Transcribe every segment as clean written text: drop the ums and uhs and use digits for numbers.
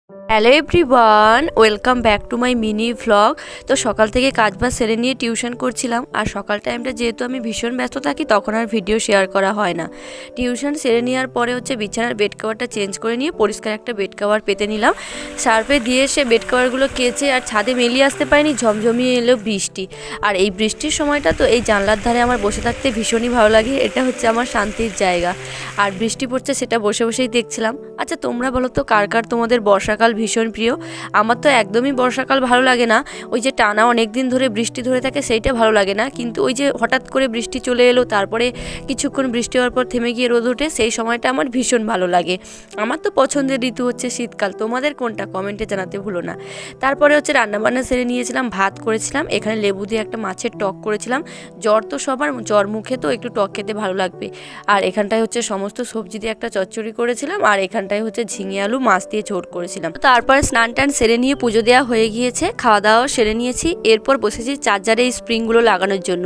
Hello everyone, welcome back to my mini vlog. তো সকাল থেকে কাজবাজ সেরে নিয়ে টিউশন করছিলাম, আর সকাল টাইমটা যেহেতু আমি ভীষণ ব্যস্ত থাকি তখন আর ভিডিও শেয়ার করা হয় না। টিউশন সেরে নেওয়ার পরে বিছানার বেড কভারটা চেঞ্জ করে নিয়ে পরিষ্কার একটা বেড কভার পেতে নিলাম। সার্ফে দিয়ে এসে বেড কভারগুলো কেচে আর ছাদে মেলিয়ে আসতে পারিনি, ঝমঝমিয়ে এলো বৃষ্টি। আর এই বৃষ্টির সময়টা তো এই জানলার ধারে আমার বসে থাকতে ভীষণই ভালো লাগে, এটা হচ্ছে আমার শান্তির জায়গা। আর বৃষ্টি পড়ছে সেটা বসে বসেই দেখছিলাম। আচ্ছা তোমরা বলো তো কার কার তোমাদের বর্ষাকাল ভীষণ প্রিয়? আমার তো একদমই বর্ষাকাল ভালো লাগে না। ওই যে টানা অনেক দিন ধরে বৃষ্টি ধরে থাকে সেইটা ভালো লাগে না, কিন্তু ওই যে হঠাৎ করে বৃষ্টি চলে এলো, তারপরে কিছুক্ষণ বৃষ্টি হওয়ার পর থেমে গিয়ে রোদ ওঠে, সেই সময়টা আমার ভীষণ ভালো লাগে। আমার তো পছন্দের ঋতু হচ্ছে শীতকাল। তোমাদের কোনটা কমেন্টে জানাতে ভুলো না। তারপরে রান্নাবান্না সেরে নিয়েছিলাম, ভাত করেছিলাম, এখানে লেবু দিয়ে একটা মাছের টক করেছিলাম। জ্বর তো সবার, জ্বর মুখে তো একটু টক খেতে ভালো লাগবে। আর এখানটায় সমস্ত সবজি দিয়ে একটা চচ্চড়ি করেছিলাম, আর এখানটায় ঝিঙে আলু মাছ দিয়ে ঝোল করেছিলাম। তারপরে স্নান টান সেরে নিয়ে পুজো দেওয়া হয়ে গিয়েছে, খাওয়া দাওয়া সেরে নিয়েছি। এরপর বসেছি চার্জারে এই স্প্রিংগুলো লাগানোর জন্য।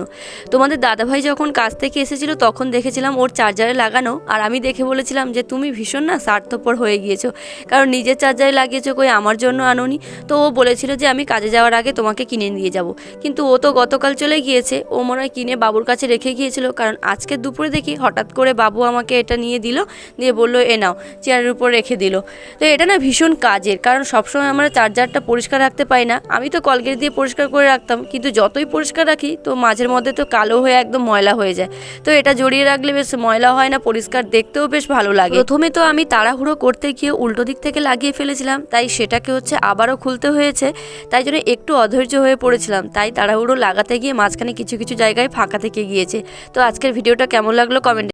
তোমাদের দাদাভাই যখন কাজ থেকে এসেছিল তখন দেখেছিলাম ওর চার্জারে লাগানো, আর আমি দেখে বলেছিলাম যে তুমি ভীষণ না স্বার্থপর হয়ে গিয়েছো, কারণ নিজের চার্জারে লাগিয়েছো, কই আমার জন্য আনোনি। তো ও বলেছিল যে আমি কাজে যাওয়ার আগে তোমাকে কিনে দিয়ে যাব, কিন্তু ও তো গতকাল চলে গিয়েছে। ও মনে হয় কিনে বাবুর কাছে রেখে গিয়েছিল, কারণ আজকে দুপুরে দেখি হঠাৎ করে বাবু আমাকে এটা নিয়ে দিল, দিয়ে বললো এ নাও, চেয়ারের উপর রেখে দিল। তো এটা না ভীষণ কাজের, কারণ সবসময় আমরা চার্জারটা পরিষ্কার রাখতে পাই না। আমি তো কলগেট দিয়ে পরিষ্কার করে রাখতাম, কিন্তু যতই পরিষ্কার রাখি তো মাঝের মধ্যে তো কালো হয়ে একদম ময়লা হয়ে যায়। তো এটা জড়িয়ে রাখলে বেশ ময়লা হয় না, পরিষ্কার দেখতেও বেশ ভালো লাগে। প্রথমে তো আমি তাড়াহুড়ো করতে গিয়ে উল্টো দিক থেকে লাগিয়ে ফেলেছিলাম, তাই সেটাকে আবারও খুলতে হয়েছে। তাই জন্য একটু অধৈর্য হয়ে পড়েছিলাম, তাই তাড়াহুড়ো লাগাতে গিয়ে মাঝখানে কিছু কিছু জায়গায় ফাঁকা থেকে গিয়েছে। তো আজকের ভিডিওটা কেমন লাগলো কমেন্ট